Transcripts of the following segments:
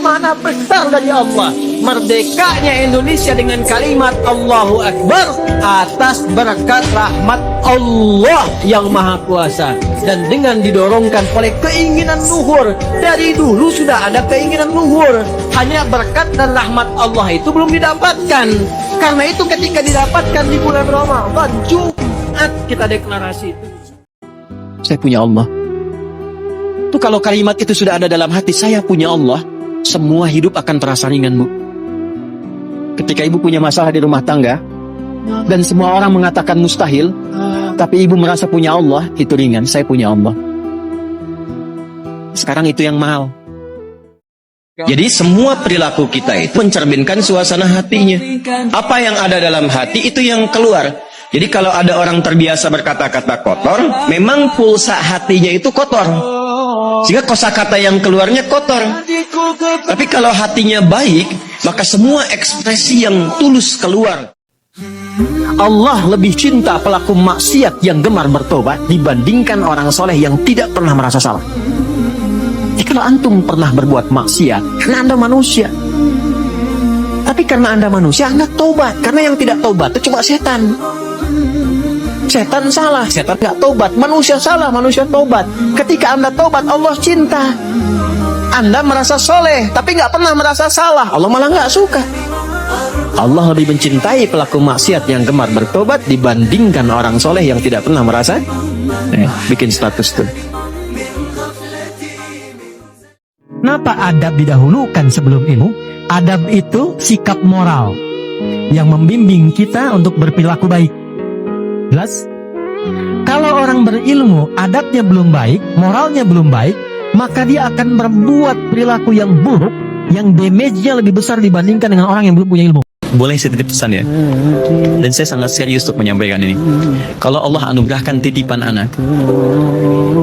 Mana besar dari Allah merdekanya Indonesia dengan kalimat Allahu Akbar atas berkat rahmat Allah yang Maha Kuasa, dan dengan didorongkan oleh keinginan luhur. Dari dulu sudah ada keinginan luhur, hanya berkat dan rahmat Allah itu belum didapatkan. Karena itu ketika didapatkan di bulan Ramadan, Jumat kita deklarasi itu, saya punya Allah. Itu kalau kalimat itu sudah ada dalam hati, saya punya Allah, semua hidup akan terasa ringan, Bu. Ketika ibu punya masalah di rumah tangga dan semua orang mengatakan mustahil, tapi ibu merasa punya Allah, itu ringan. Saya punya Allah. Sekarang itu yang mahal. Jadi semua perilaku kita itu mencerminkan suasana hatinya. Apa yang ada dalam hati itu yang keluar. Jadi kalau ada orang terbiasa berkata-kata kotor, memang pulsa hatinya itu kotor, sehingga kosakata yang keluarnya kotor. Tapi kalau hatinya baik, maka semua ekspresi yang tulus keluar. Allah lebih cinta pelaku maksiat yang gemar bertobat dibandingkan orang soleh yang tidak pernah merasa salah. Jadi kalau antum pernah berbuat maksiat, karena anda manusia. Tapi karena anda manusia, anda tobat. Karena yang tidak tobat itu cuma setan. Setan salah, setan nggak tobat. Manusia salah, manusia tobat. Ketika anda tobat, Allah cinta. Anda merasa soleh, tapi nggak pernah merasa salah, Allah malah nggak suka. Allah lebih mencintai pelaku maksiat yang gemar bertobat dibandingkan orang soleh yang tidak pernah merasa. Bikin status tuh. Kenapa adab didahulukan sebelum ilmu? Adab itu sikap moral yang membimbing kita untuk berperilaku baik. Jelas? Kalau orang berilmu, adabnya belum baik, moralnya belum baik, maka dia akan berbuat perilaku yang buruk, yang damage-nya lebih besar dibandingkan dengan orang yang belum punya ilmu. Boleh saya titip pesan ya? Dan saya sangat serius untuk menyampaikan ini. Kalau Allah anugerahkan titipan anak,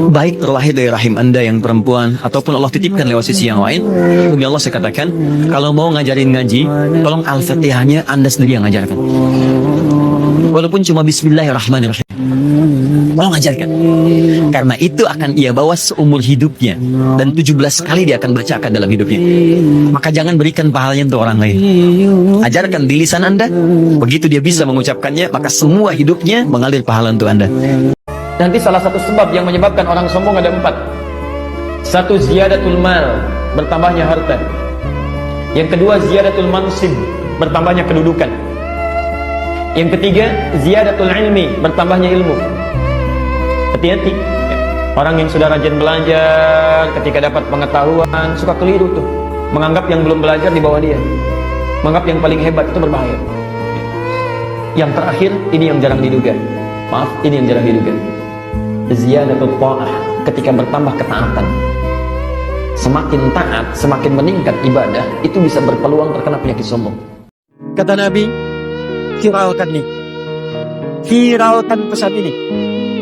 baik terlahir dari rahim anda yang perempuan, ataupun Allah titipkan lewat sisi yang lain, demi Allah saya katakan, kalau mau ngajarin ngaji, tolong Al-Fatihahnya anda sendiri yang ngajarkan. Walaupun cuma Bismillahirrahmanirrahim, tolong ajarkan. Karena itu akan ia bawa seumur hidupnya, dan 17 kali dia akan bacakan dalam hidupnya. Maka jangan berikan pahalanya untuk orang lain. Ajarkan di lisan anda, begitu dia bisa mengucapkannya, maka semua hidupnya mengalir pahala untuk anda. Nanti salah satu sebab yang menyebabkan orang sombong ada 4. 1, ziyadatul mal, bertambahnya harta. Yang kedua, ziyadatul mansib, bertambahnya kedudukan. Yang ketiga, ziyadatul ilmi, bertambahnya ilmu. Hati-hati, orang yang sudah rajin belajar, ketika dapat pengetahuan, suka keliru tuh, menganggap yang belum belajar di bawah dia, menganggap yang paling hebat. Itu berbahaya. Yang terakhir, ini yang jarang diduga. Maaf, ini yang jarang diduga. Ziyadatul ta'ah, ketika bertambah ketaatan. Semakin taat, semakin meningkat ibadah, itu bisa berpeluang terkena penyakit sombong. Kata Nabi, viralkan nih, viralkan pesan ini.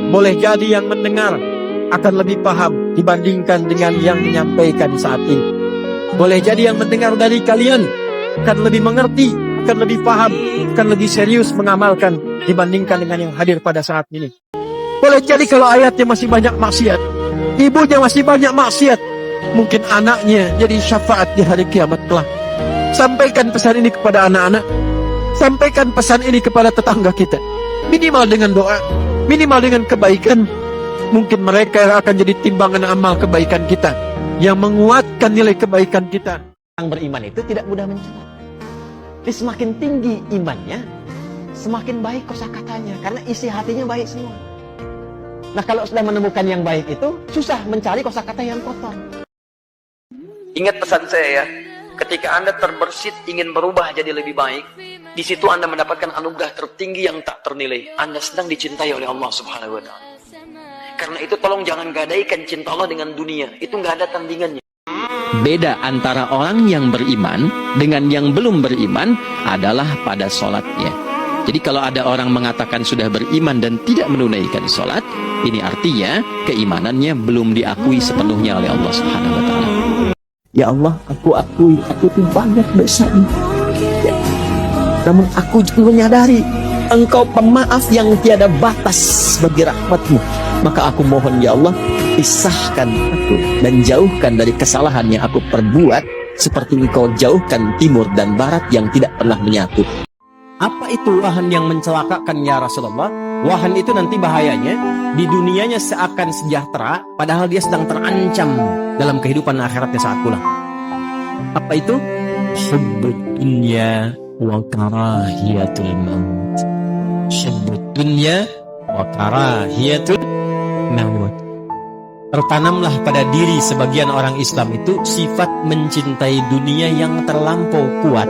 Boleh jadi yang mendengar akan lebih paham dibandingkan dengan yang menyampaikan saat ini. Boleh jadi yang mendengar dari kalian akan lebih mengerti, akan lebih paham, akan lebih serius mengamalkan dibandingkan dengan yang hadir pada saat ini. Boleh jadi kalau ayatnya masih banyak maksiat, ibunya masih banyak maksiat, mungkin anaknya jadi syafaat di hari kiamat kelak. Sampaikan pesan ini kepada anak-anak, sampaikan pesan ini kepada tetangga kita. Minimal dengan doa, minimal dengan kebaikan. Mungkin mereka yang akan jadi timbangan amal kebaikan kita, yang menguatkan nilai kebaikan kita. Orang beriman itu tidak mudah mencela. Jadi semakin tinggi imannya, semakin baik kosakatanya, karena isi hatinya baik semua. Nah, kalau sudah menemukan yang baik itu, susah mencari kosakata yang kotor. Ingat pesan saya ya, ketika anda terbersit ingin berubah jadi lebih baik, di situ anda mendapatkan anugerah tertinggi yang tak ternilai. Anda sedang dicintai oleh Allah Subhanahu wa Ta'ala. Karena itu tolong jangan gadaikan cinta Allah dengan dunia, itu nggak ada tandingannya. Beda antara orang yang beriman dengan yang belum beriman adalah pada sholatnya. Jadi kalau ada orang mengatakan sudah beriman dan tidak menunaikan sholat, ini artinya keimanannya belum diakui sepenuhnya oleh Allah Subhanahu wa Ta'ala. Ya Allah, aku akui, aku itu banyak dosanya. Namun aku juga menyadari Engkau pemaaf yang tiada batas bagi rahmat-Mu. Maka aku mohon ya Allah, pisahkan aku dan jauhkan dari kesalahan yang aku perbuat seperti engkau jauhkan timur dan barat yang tidak pernah menyatu. Apa itu wahan yang mencelakakan ya Rasulullah? Wahan itu nanti bahayanya, di dunianya seakan sejahtera, padahal dia sedang terancam dalam kehidupan akhiratnya saat pulang. Apa itu? Hubbud dunya wa karahiyatul maut. Hubbud dunya wa karahiyatul maut. Tertanamlah pada diri sebagian orang Islam itu sifat mencintai dunia yang terlampau kuat,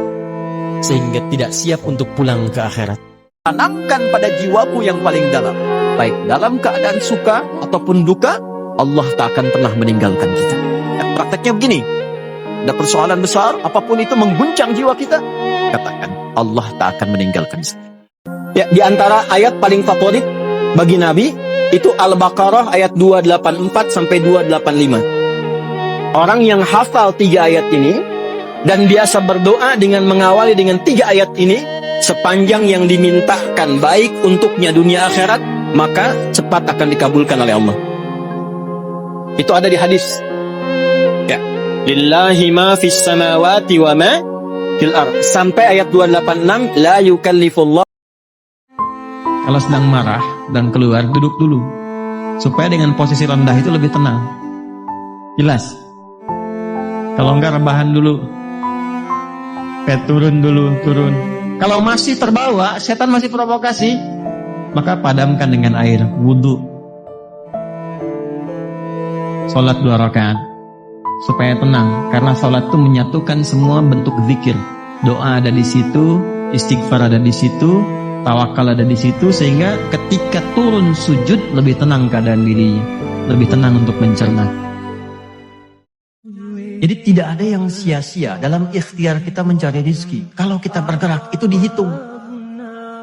sehingga tidak siap untuk pulang ke akhirat. Tanamkan pada jiwaku yang paling dalam, baik dalam keadaan suka ataupun duka, Allah tak akan pernah meninggalkan kita. Prakteknya begini, ada persoalan besar, apapun itu mengguncang jiwa kita, katakan Allah tak akan meninggalkan kita. Ya, di antara ayat paling favorit bagi Nabi itu Al-Baqarah ayat 284 sampai 285. Orang yang hafal 3 ayat ini dan biasa berdoa dengan mengawali dengan 3 ayat ini, sepanjang yang dimintakan baik untuknya dunia akhirat, maka cepat akan dikabulkan oleh Allah. Itu ada di hadis. Ya. Lillahi ma fis samawati wa ma fil ard. Sampai ayat 286, la yukallifullah. Kalau sedang marah dan keluar, duduk dulu supaya dengan posisi rendah itu lebih tenang. Jelas. Kalau enggak rebahan dulu. Turun dulu, turun. Kalau masih terbawa, setan masih provokasi, maka padamkan dengan air, wudu. Salat 2 rakaat supaya tenang, karena salat itu menyatukan semua bentuk zikir. Doa ada di situ, istighfar ada di situ, tawakal ada di situ, sehingga ketika turun sujud lebih tenang keadaan dirinya, lebih tenang untuk mencerna. Jadi tidak ada yang sia-sia dalam ikhtiar kita mencari rezeki. Kalau kita bergerak itu dihitung.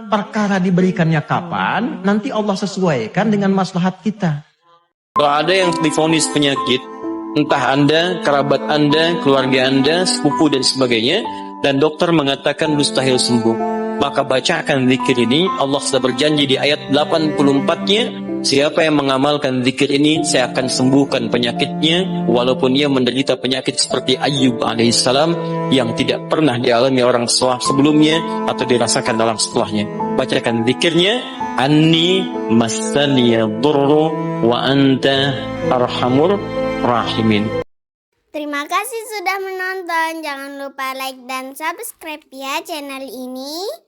Perkara diberikannya kapan, nanti Allah sesuaikan dengan maslahat kita. Kalau ada yang divonis penyakit, entah Anda, kerabat Anda, keluarga Anda, sepupu dan sebagainya, dan dokter mengatakan mustahil sembuh, maka bacakan zikir ini. Allah sudah berjanji di ayat 84-nya, siapa yang mengamalkan zikir ini, saya akan sembuhkan penyakitnya, walaupun ia menderita penyakit seperti Ayyub alaihissalam yang tidak pernah dialami orang sebelumnya atau dirasakan dalam setelahnya. Bacakan zikirnya, Anni massaniya dhurru wa anta arhamur rahimin. Terima kasih sudah menonton. Jangan lupa like dan subscribe ya channel ini.